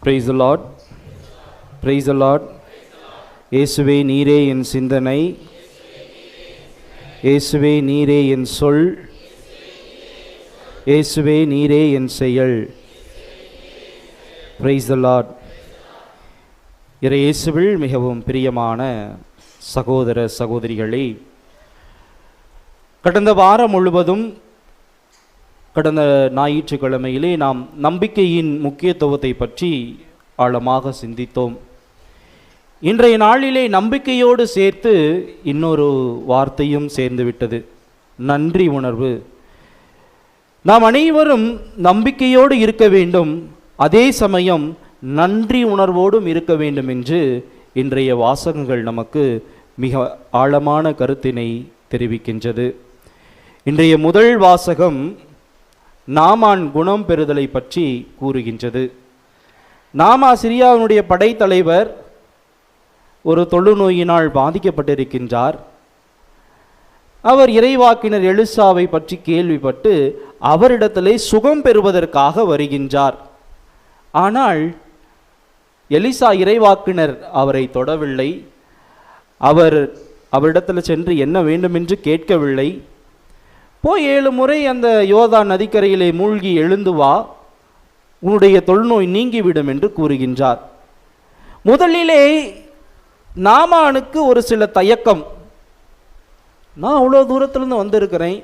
Praise the Lord. Praise the Lord. இயேசுவே நீரே என் சிந்தனை, இயேசுவே நீரே என் சொல், இயேசுவே நீரே என் செயல். Praise the Lord. இயேசுவில் மிகவும் பிரியமான சகோதர சகோதரிகளே, கடந்த வாரம் முழுவதும் கடந்த ஞாயிற்றுக்கிழமையிலே நாம் நம்பிக்கையின் முக்கியத்துவத்தை பற்றி ஆழமாக சிந்தித்தோம். இன்றைய நாளிலே நம்பிக்கையோடு சேர்த்து இன்னொரு வார்த்தையும் சேர்ந்துவிட்டது, நன்றி உணர்வு. நாம் அனைவரும் நம்பிக்கையோடு இருக்க வேண்டும், அதே சமயம் நன்றி உணர்வோடும் இருக்க வேண்டும் என்று இன்றைய வாசகங்கள் நமக்கு மிக ஆழமான கருத்தினை தெரிவிக்கின்றது. இன்றைய முதல் வாசகம் நாமான் குணம் பெறுதலை பற்றி கூறுகின்றது. நாமா சிரியாவினுடைய படைத்தலைவர் ஒரு தொழுநோயினால் பாதிக்கப்பட்டிருக்கின்றார். அவர் இறைவாக்கினர் எலிசாவை பற்றி கேள்விப்பட்டு அவரிடத்திலே சுகம் பெறுவதற்காக வருகின்றார். ஆனால் எலிசா இறைவாக்கினர் அவரை தொடவில்லை. அவரிடத்தில் சென்று என்ன வேண்டும் என்று கேட்கவில்லை. போய் 7 முறை அந்த யோர்தான் நதிக்கரையிலே மூழ்கி எழுந்து வா, உன்னுடைய தொழுநோய் நீங்கிவிடும் என்று கூறுகின்றார். முதலிலே நாமானுக்கு ஒரு சில தயக்கம். நான் அவ்வளோ தூரத்துலேருந்து வந்திருக்கிறேன்,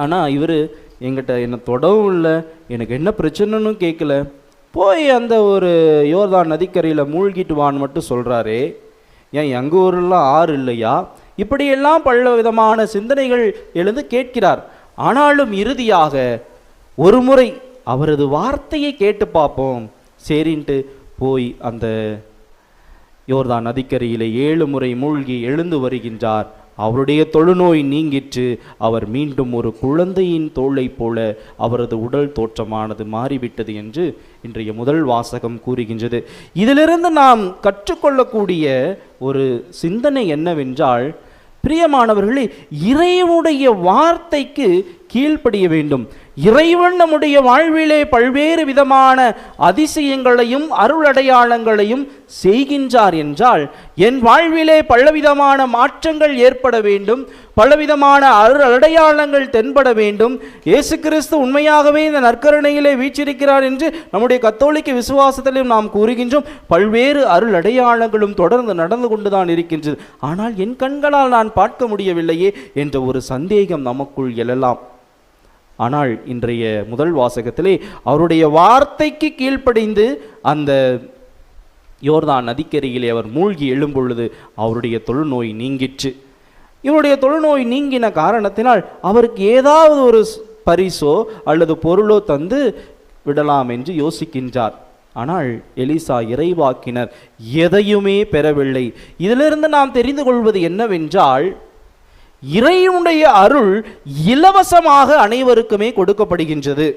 ஆனால் இவர் என்கிட்ட என்னை தொடவும் இல்லை, எனக்கு என்ன பிரச்சனைன்னு கேட்கல, போய் அந்த ஒரு யோர்தான் நதிக்கரையில் மூழ்கிட்டு வான்னு மட்டும் சொல்கிறாரே, ஏன் எங்கள் ஊரெல்லாம் ஆறு இல்லையா? இப்படியெல்லாம் பல விதமான சிந்தனைகள் எழுந்து கேட்கிறார். ஆனாலும் இறுதியாக ஒரு முறை அவரது வார்த்தையை கேட்டு பார்ப்போம் சரின்ட்டு போய் அந்த யோர்தான் நதிக்கரையிலே 7 முறை மூழ்கி எழுந்து வருகின்றார். அவருடைய தொழுநோய் நீங்கிற்று. அவர் மீண்டும் ஒரு குழந்தையின் தோளை போல அவரது உடல் தோற்றமானது மாறிவிட்டது என்று இன்றைய முதல் வாசகம் கூறுகின்றது. இதிலிருந்து நாம் கற்றுக்கொள்ளக்கூடிய ஒரு சிந்தனை என்னவென்றால், பிரியமானவர்களே, இறைவனுடைய வார்த்தைக்கு கீழ்ப்படிய வேண்டும். இறைவன் நம்முடைய வாழ்விலே பல்வேறு விதமான அதிசயங்களையும் அருளடையாளங்களையும் செய்கின்றார் என்றால், என் வாழ்விலே பலவிதமான மாற்றங்கள் ஏற்பட வேண்டும், பலவிதமான அருளடையாளங்கள் தென்பட வேண்டும். இயேசு கிறிஸ்து உண்மையாகவே இந்த நற்கருணையிலே வீற்றிருக்கிறார் என்று நம்முடைய கத்தோலிக்க விசுவாசத்திலும் நாம் கூறுகின்றோம். பல்வேறு அருளடையாளங்களும் தொடர்ந்து நடந்து கொண்டுதான் இருக்கின்றது. ஆனால் என் கண்களால் நான் பார்க்க முடியவில்லையே என்ற ஒரு சந்தேகம் நமக்குள் எழலாம். ஆனால் இன்றைய முதல் வாசகத்திலே அவருடைய வார்த்தைக்கு கீழ்ப்படிந்து அந்த யோர்தான் நதிக்கரையிலே அவர் மூழ்கி எழும்பொழுது அவருடைய தொழுநோய் நீங்கிற்று. இவருடைய தொழுநோய் நீங்கின காரணத்தினால் அவருக்கு ஏதாவது ஒரு பரிசோ அல்லது பொருளோ தந்து விடலாம் என்று யோசிக்கின்றார். ஆனால் எலிசா இறைவாக்கினர் எதையுமே பெறவில்லை. இதிலிருந்து நாம் தெரிந்து கொள்வது என்னவென்றால், இறைவனுடைய அருள் இலவசமாக அனைவருக்குமே கொடுக்கப்படுகின்றது.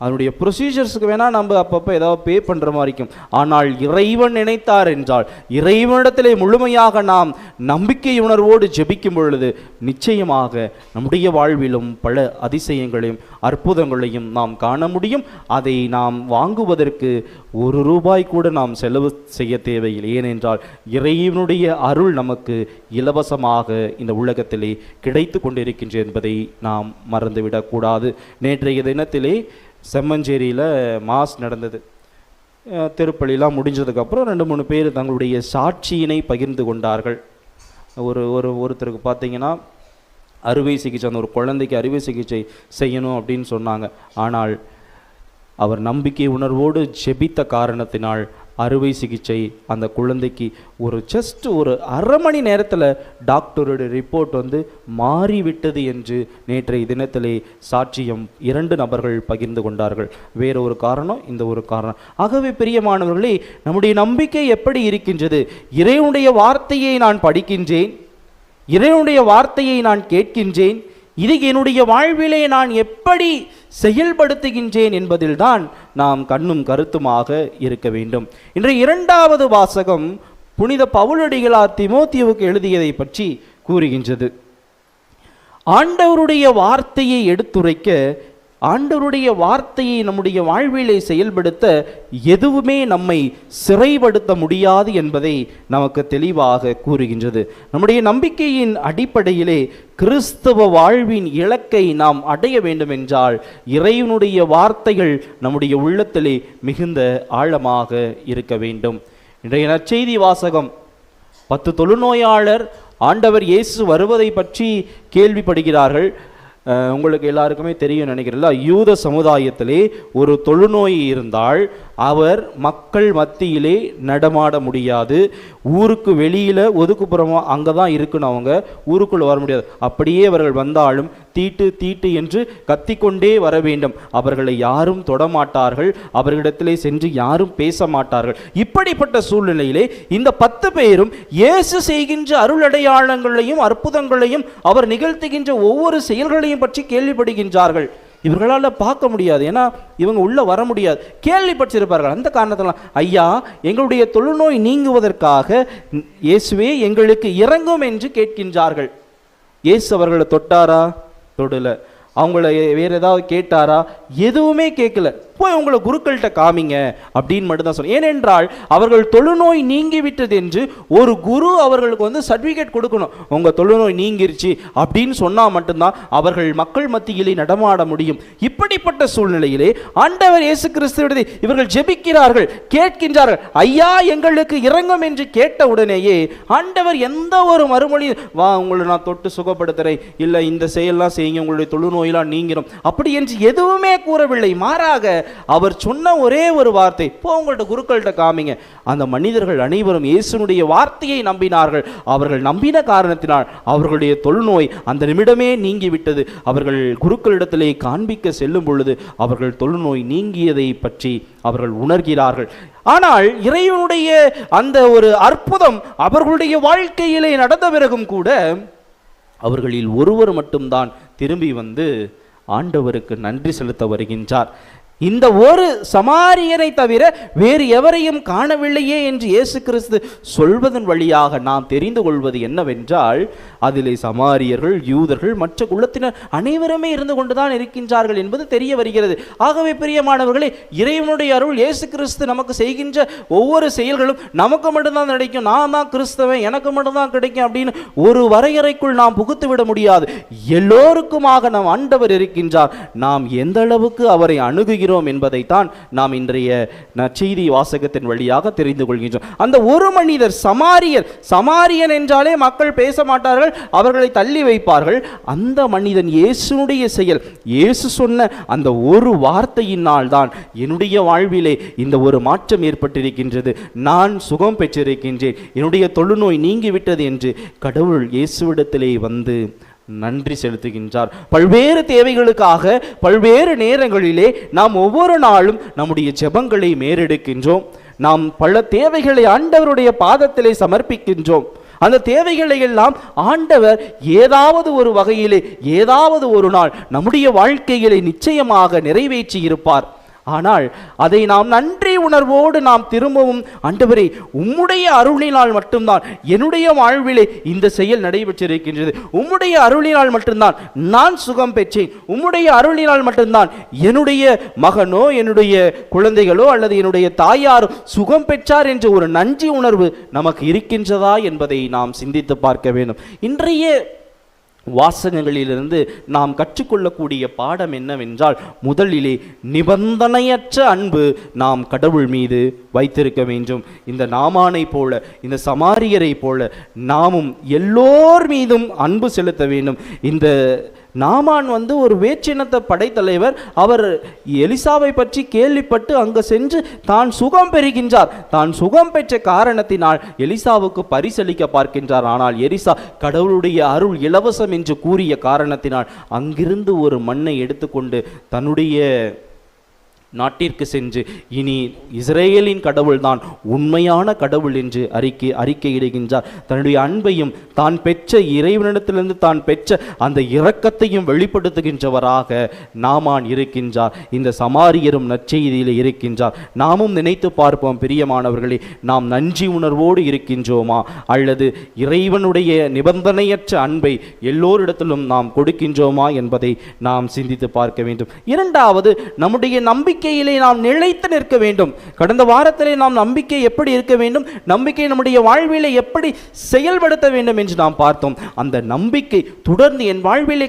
அதனுடைய ப்ரொசீஜர்ஸுக்கு வேணால் நம்ம அப்பப்போ ஏதாவது பே பண்ணுற மாதிரி இருக்கும். ஆனால் இறைவன் நினைத்தார் என்றால், இறைவனிடத்திலே முழுமையாக நாம் நம்பிக்கை உணர்வோடு ஜெபிக்கும் பொழுது நிச்சயமாக நம்முடைய வாழ்விலும் பல அதிசயங்களையும் அற்புதங்களையும் நாம் காண முடியும். அதை நாம் வாங்குவதற்கு 1 ரூபாய் கூட நாம் செலவு செய்ய தேவையில்லை. ஏனென்றால் இறைவனுடைய அருள் நமக்கு இலவசமாக இந்த உலகத்திலே கிடைத்து கொண்டிருக்கின்றது என்பதை நாம் மறந்துவிடக்கூடாது. நேற்றைய தினத்திலே செம்மஞ்சேரியில் மாஸ் நடந்தது. திருப்பலிலாம் முடிஞ்சதுக்கப்புறம் 2-3 பேர் தங்களுடைய சாட்சியினை பகிர்ந்து கொண்டார்கள். ஒருத்தருக்கு பார்த்தீங்கன்னா அறுவை சிகிச்சை, அந்த ஒரு குழந்தைக்கு அறுவை சிகிச்சை செய்யணும் அப்படின்னு சொன்னாங்க. ஆனால் அவர் நம்பிக்கை உணர்வோடு ஜெபித்த காரணத்தினால் அறுவை சிகிச்சை அந்த குழந்தைக்கு ஜஸ்ட் ஒரு அரை மணி நேரத்தில் டாக்டருடைய ரிப்போர்ட் மாறிவிட்டது என்று நேற்றைய தினத்திலே சாட்சியம் 2 நபர்கள் பகிர்ந்து கொண்டார்கள். வேற ஒரு காரணம், இந்த ஒரு காரணம். ஆகவே பிரியமானவர்களே, நம்முடைய நம்பிக்கை எப்படி இருக்கின்றது? இறைவனுடைய வார்த்தையை நான் படிக்கின்றேன், இறைவனுடைய வார்த்தையை நான் கேட்கின்றேன், இது என்னுடைய வாழ்விலே நான் எப்படி செயல்படுத்துகின்றேன் என்பதில்தான் நாம் கண்ணும் கருத்துமாக இருக்க வேண்டும். இன்றைய 2வது வாசகம் புனித பவுலடிகளார் தீமோத்தேயுவுக்கு எழுதியதை பற்றி கூறுகின்றது. ஆண்டவருடைய வார்த்தையை எடுத்துரைக்க ஆண்டவருடைய வார்த்தையை நம்முடைய வாழ்விலே செயல்படுத்த எதுவுமே நம்மை சிறைப்படுத்த முடியாது என்பதை நமக்கு தெளிவாக கூறுகின்றது. நம்முடைய நம்பிக்கையின் அடிப்படையிலே கிறிஸ்தவ வாழ்வின் இலக்கை நாம் அடைய வேண்டும் என்றால் இறைவனுடைய வார்த்தைகள் நம்முடைய உள்ளத்திலே மிகுந்த ஆழமாக இருக்க வேண்டும். இன்றைய நற்செய்தி வாசகம் 10 தொழுநோயாளர் ஆண்டவர் இயேசு வருவதை பற்றி கேள்விப்படுகிறார்கள். உங்களுக்கு எல்லாருக்குமே தெரியும் நினைக்கிறீங்களா, யூத சமுதாயத்திலே ஒரு தொழுநோய் இருந்தால் அவர் மக்கள் மத்தியிலே நடமாட முடியாது. ஊருக்கு வெளியில் ஒதுக்குப்புறமாக அங்கே தான் இருக்கணும், அவங்க ஊருக்குள்ளே வர முடியாது. அப்படியே அவர்கள் வந்தாலும் தீட்டு தீட்டு என்று கத்திக்கொண்டே வர வேண்டும். அவர்களை யாரும் தொடமாட்டார்கள், அவர்களிடத்திலே சென்று யாரும் பேச மாட்டார்கள். இப்படிப்பட்ட சூழ்நிலையிலே இந்த 10 பேரும் இயேசு செய்கின்ற அருளடையாளங்களையும் அற்புதங்களையும் அவர் நிகழ்த்துகின்ற ஒவ்வொரு செயல்களையும் பற்றி கேள்விப்படுகின்றார்கள். இவர்களால் பார்க்க முடியாது, ஏன்னா இவங்க உள்ள வர முடியாது, கேள்விப்பட்டிருப்பார்கள். அந்த காரணத்தினால் ஐயா, எங்களுடைய தொழுநோய் நீங்குவதற்காக இயேசுவே எங்களுக்கு இறங்கும் என்று கேட்கின்றார்கள். இயேசு அவர்களை தொட்டாரா? தொடல. அவங்கள வேற ஏதாவது கேட்டாரா? எதுவுமே கேட்கல. போய் உங்களை குருக்கள்கிட்ட காமிங்க அப்படின்னு மட்டும்தான் சொன்னேன். ஏனென்றால் அவர்கள் தொழுநோய் நீங்கிவிட்டது என்று ஒரு குரு அவர்களுக்கு சர்டிஃபிகேட் கொடுக்கணும். உங்கள் தொழுநோய் நீங்கிருச்சு அப்படின்னு சொன்னால் மட்டும்தான் அவர்கள் மக்கள் மத்தியிலே நடமாட முடியும். இப்படிப்பட்ட சூழ்நிலையிலே ஆண்டவர் இயேசு கிறிஸ்துவிடத்தை இவர்கள் ஜெபிக்கிறார்கள், கேட்கின்றார்கள், ஐயா எங்களுக்கு இறங்கும் என்று கேட்ட உடனேயே ஆண்டவர் எந்த ஒரு மறுமொழி, வா உங்களை நான் தொட்டு சுகப்படுத்துறேன், இல்லை இந்த செயல்லாம் செய்யுங்க, உங்களுடைய தொழுநோயெல்லாம் நீங்கிடும் அப்படி என்று எதுவுமே கூறவில்லை. மாறாக அவர் சொன்ன ஒரே ஒரு வார்த்தை, போ உங்கள்ட்ட குருக்கள்கிட்ட காமிங்க. அந்த மனிதர்கள் அனைவரும் இயேசுனுடைய வார்த்தையை நம்பினார்கள். அவர்கள் நம்பின காரணத்தினால் அவர்களுடைய தொழுநோய் அந்த நிமிடமே நீங்கிவிட்டது. அவர்கள் குருக்களிடத்திலே காண்பிக்க செல்லும் பொழுது அவர்கள் தொழுநோய் நீங்கியதை பற்றி அவர்கள் உணர்கிறார்கள். ஆனால் இறைவனுடைய அந்த ஒரு அற்புதம் அவர்களுடைய வாழ்க்கையிலே நடந்த பிறகும் கூட அவர்களில் ஒருவர் மட்டும்தான் திரும்பி வந்து ஆண்டவருக்கு நன்றி செலுத்த வருகின்றார். இந்த ஒரு சமாரியனை தவிர வேறு எவரையும் காணவில்லையே என்று இயேசு கிறிஸ்து சொல்வதன் வழியாக நாம் தெரிந்து கொள்வது என்னவென்றால், அதிலே சமாரியர்கள், யூதர்கள், மற்ற குலத்தினர் அனைவருமே இருந்து கொண்டுதான் இருக்கின்றார்கள் என்பது தெரிய வருகிறது. ஆகவே பிரியமானவர்களே, இறைவனுடைய அருள் இயேசு கிறிஸ்து நமக்கு செய்கின்ற ஒவ்வொரு செயல்களும் நமக்கு மட்டும்தான் கிடைக்கும், நான் தான் கிறிஸ்தவன் எனக்கு மட்டும்தான் கிடைக்கும் அப்படின்னு ஒரு வரையறைக்குள் நாம் புகுத்து விட முடியாது. எல்லோருக்குமாக நாம் ஆண்டவர் இருக்கின்றார். நாம் எந்த அளவுக்கு அவரை அணுகுகிறோம் என்பதைத்தான் நாம் இன்றைய நற்செய்தி வாசகத்தின் வழியாக தெரிந்து கொள்கின்றோம். அந்த ஒரு மனிதர் சமாரியன் என்றாலே மக்கள் பேச மாட்டார்கள், அவர்களை தள்ளி வைப்பார்கள். அந்த மனிதன் இயேசுனுடைய செயல், இயேசு சொன்ன அந்த ஒரு வார்த்தையினால் தான் என்னுடைய வாழ்விலே இந்த ஒரு மாற்றம் ஏற்பட்டிருக்கின்றது, நான் சுகம் பெற்றிருக்கின்றேன், என்னுடைய தொழுநோய் நீங்கிவிட்டது என்று கடவுள் இயேசுவிடத்திலே வந்து நன்றி செலுத்துகின்றார். பல்வேறு தேவைகளுக்காக பல்வேறு நேரங்களிலே நாம் ஒவ்வொரு நாளும் நம்முடைய ஜெபங்களை மேறெடுக்கின்றோம். நாம் பல தேவைகளை ஆண்டவருடைய பாதத்திலே சமர்ப்பிக்கின்றோம். அந்த தேவைகளை எல்லாம் ஆண்டவர் ஏதாவது ஒரு வகையிலே ஏதாவது ஒரு நாள் நம்முடைய வாழ்க்கையிலே நிச்சயமாக நிறைவேற்றி இருப்பார். ஆனால் அதை நாம் நன்றி உணர்வோடு நாம் திரும்பவும், ஆண்டவரே உம்முடைய அருளினால் மட்டும்தான் என்னுடைய வாழ்விலே இந்த செயல் நடைபெற்றிருக்கின்றது, உம்முடைய அருளினால் மட்டும்தான் நான் சுகம் பெற்றேன், உம்முடைய அருளினால் மட்டும்தான் என்னுடைய மகனோ என்னுடைய குழந்தைகளோ அல்லது என்னுடைய தாயாரோ சுகம் பெற்றார் என்ற ஒரு நன்றி உணர்வு நமக்கு இருக்கின்றதா என்பதை நாம் சிந்தித்து பார்க்க வேண்டும். இன்றைய வாசகங்களிலிருந்து நாம் கற்றுக்கொள்ளக்கூடிய பாடம் என்னவென்றால், முதலிலே நிபந்தனையற்ற அன்பு நாம் கடவுள் மீது வைத்திருக்க வேண்டும். இந்த நாமானை போல, இந்த சமாரியரை போல நாமும் எல்லோர் மீதும் அன்பு செலுத்த வேண்டும். இந்த நாமான் ஒரு வேற்றினத்த படைத்தலைவர். அவர் எலிசாவை பற்றி கேள்விப்பட்டு அங்கு சென்று தான் சுகம் பெறுகின்றார். தான் சுகம் பெற்ற காரணத்தினால் எலிசாவுக்கு பரிசளிக்க பார்க்கின்றார். ஆனால் எலிசா கடவுளுடைய அருள் இலவசம் என்று கூறிய காரணத்தினால் அங்கிருந்து ஒரு மண்ணை எடுத்துக்கொண்டு தன்னுடைய நாட்டிற்கு சென்று இனி இஸ்ரேலின் கடவுள்தான் உண்மையான கடவுள் என்று அறிக்கையிடுகின்றார். தன்னுடைய அன்பையும் தான் பெற்ற இறைவனிடத்திலிருந்து தான் பெற்ற அந்த இரக்கத்தையும் வெளிப்படுத்துகின்றவராக நாமான் இருக்கின்றார். இந்த சமாரியரும் நற்செய்தியில் இருக்கின்றார். நாமும் நினைத்து பார்ப்போம் பிரியமானவர்களே, நாம் நன்றி உணர்வோடு இருக்கின்றோமா அல்லது இறைவனுடைய நிபந்தனையற்ற அன்பை எல்லோரிடத்திலும் நாம் கொடுக்கின்றோமா என்பதை நாம் சிந்தித்து பார்க்க வேண்டும். இரண்டாவது, நம்முடைய நம்பிக்கையிலே நாம் நிலைத்து நிற்க வேண்டும். கடந்த வாரத்திலே நாம் நம்பிக்கை எப்படி இருக்க வேண்டும், நம்பிக்கை நம்முடைய வாழ்விலே எப்படி செயல்படுத்த வேண்டும் என்று நாம் பார்த்தோம். அந்த நம்பிக்கை தொடர்ந்து என் வாழ்விலே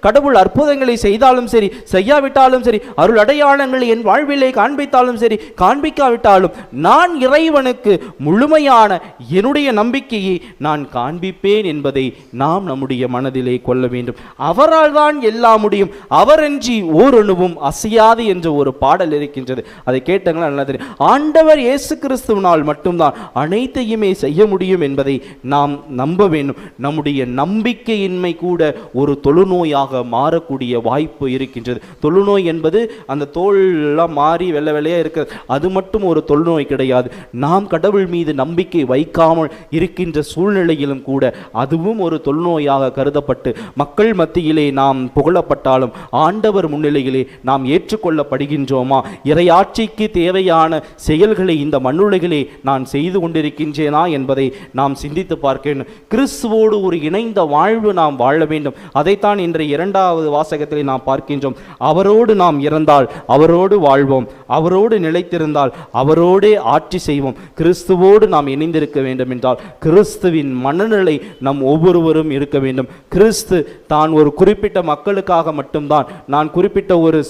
கடவுள் அற்புதங்களை செய்தாலும் சரி, செய்யாவிட்டாலும் சரி, அருள் அடையாளங்களை என் வாழ்விலே காண்பித்தாலும் சரி, காண்பிக்காவிட்டாலும் நான் இறைவனுக்கு முழுமையான என்னுடைய நம்பிக்கையை நான் காண்பிப்பேன் என்பதை நாம் நம்முடைய மனதிலே கொள்ள வேண்டும். அவரால் தான் எல்லாம் முடியும், அவரன்றி ஓரணுவும் அசையாது என்ற ஒரு பாடல் இருக்கின்றது. அதை கேட்டங்களா நல்லா தெரியும். ஆண்டவர் இயேசு கிறிஸ்துவினால் மட்டும்தான் அனைத்தையுமே செய்ய முடியும் என்பதை நாம் நம்ப வேண்டும். நம்முடைய நம்பிக்கையின்மை கூட ஒரு தொழுநோயாக மாறக்கூடிய வாய்ப்பு இருக்கின்றது. தொழுநோய் என்பது அந்த தோல்லாம் மாறி வெள்ளை வெள்ளையா இருக்கிறது, அது மட்டும் ஒரு தொழுநோய் கிடையாது. நாம் கடவுள் மீது நம்பிக்கை வைக்காமல் இருக்கின்ற சூழ்நிலையிலும் கூட அதுவும் ஒரு தொழுநோயாக கருதப்பட்டு மக்கள் மத்தியிலே நாம் புகழப்பட்டாலும் ஆண்டவர் முன்னிலையிலே நாம் ஏற்றுக்கொள்ளப்படுகின்றோமா? இறையாட்சிக்கு தேவையான செயல்களை இந்த மண்ணுலகிலே நான் செய்து கொண்டிருக்கின்றேனா என்பதை நாம் சிந்தித்து பார்க்க வேண்டும். கிறிஸ்துவோடு ஒரு இணைந்த வாழ்வு நாம் வாழ வேண்டும். அதைத்தான் இன்றைய இரண்டாவது வாசகத்திலே நாம் பார்க்கின்றோம். அவரோடு நாம் இறந்தால் அவரோடு வாழ்வோம், அவரோடு நிலைத்திருந்தால் அவரோடே ஆட்சி செய்வோம். கிறிஸ்துவோடு நாம் இணைந்திருக்க வேண்டும் என்றால் கிறிஸ்துவின் மனநிலை நம் ஒவ்வொருவரும் இருக்க வேண்டும். கிறிஸ்து தான் ஒரு குறிப்பிட்ட மக்களுக்காக மட்டும்தான், நான் குறிப்பிட்ட ஒரு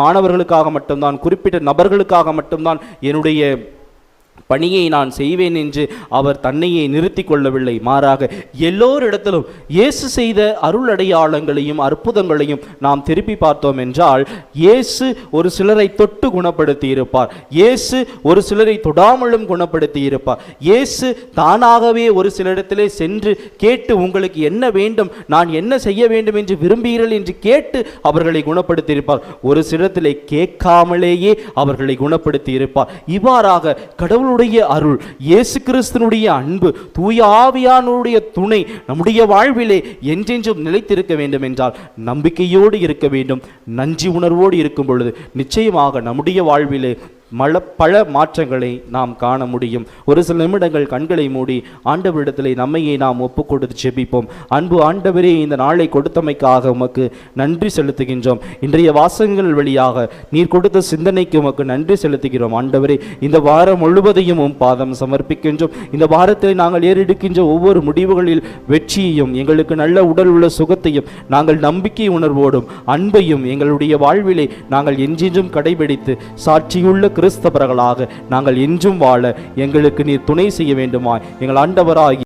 மாணவர்களுக்காக மட்டும்தான், குறிப்பிட்ட நபர்களுக்காக மட்டும்தான் என்னுடைய பணியை நான் செய்வேன் என்று அவர் தன்னையே நிறுத்தி கொள்ளவில்லை. மாறாக எல்லோரிடத்திலும் இயேசு செய்த அருள் அடையாளங்களையும் அற்புதங்களையும் நாம் திருப்பி பார்த்தோம் என்றால், இயேசு ஒரு சிலரை தொட்டு குணப்படுத்தி இருப்பார், இயேசு ஒரு சிலரை தொடாமலும் குணப்படுத்தி இருப்பார், இயேசு தானாகவே ஒரு சிலரிடத்திலே சென்று கேட்டு உங்களுக்கு என்ன வேண்டும், நான் என்ன செய்ய வேண்டும் என்று விரும்புகிறீர்கள் என்று கேட்டு அவர்களை குணப்படுத்தி இருப்பார். ஒரு சிலத்திலே கேட்காமலேயே அவர்களை குணப்படுத்தி இருப்பார். இவ்வாறாக கடவுளுடைய அருள், இயேசு கிறிஸ்துனுடைய அன்பு, தூய ஆவியானுடைய துணை நம்முடைய வாழ்விலே என்றென்றும் நிலைத்திருக்க வேண்டும் என்றால் நம்பிக்கையோடு இருக்க வேண்டும். நன்றி உணர்வோடு இருக்கும் பொழுது நிச்சயமாக நம்முடைய வாழ்விலே பல மாற்றங்களை நாம் காண முடியும். ஒரு சில நிமிடங்கள் கண்களை மூடி ஆண்டவரிடத்திலே நம்மையே நாம் ஒப்பு கொடுத்து ஜெபிப்போம். அன்பு ஆண்டவரே, இந்த நாளை கொடுத்தமைக்காக உமக்கு நன்றி செலுத்துகின்றோம். இன்றைய வாசகங்கள் வழியாக நீர் கொடுத்த சிந்தனைக்கு உமக்கு நன்றி செலுத்துகிறோம். ஆண்டவரே, இந்த வாரம் முழுவதையும் உம் பாதம் சமர்ப்பிக்கின்றோம். இந்த வாரத்தில் நாங்கள் ஏறெடுக்கின்ற ஒவ்வொரு முடிவுகளில் வெற்றியையும், எங்களுக்கு நல்ல உடல் உள்ள சுகத்தையும், நாங்கள் நம்பிக்கை உணர்வோடும் அன்பையும் எங்களுடைய வாழ்விலே நாங்கள் என்றென்றும் கடைபிடித்து சாட்சியுள்ள கிறிஸ்தவர்களாக நாங்கள் என்றும் வாழ எங்களுக்கு நீர் துணை செய்ய வேண்டுமாய் எங்கள் ஆண்டவராகி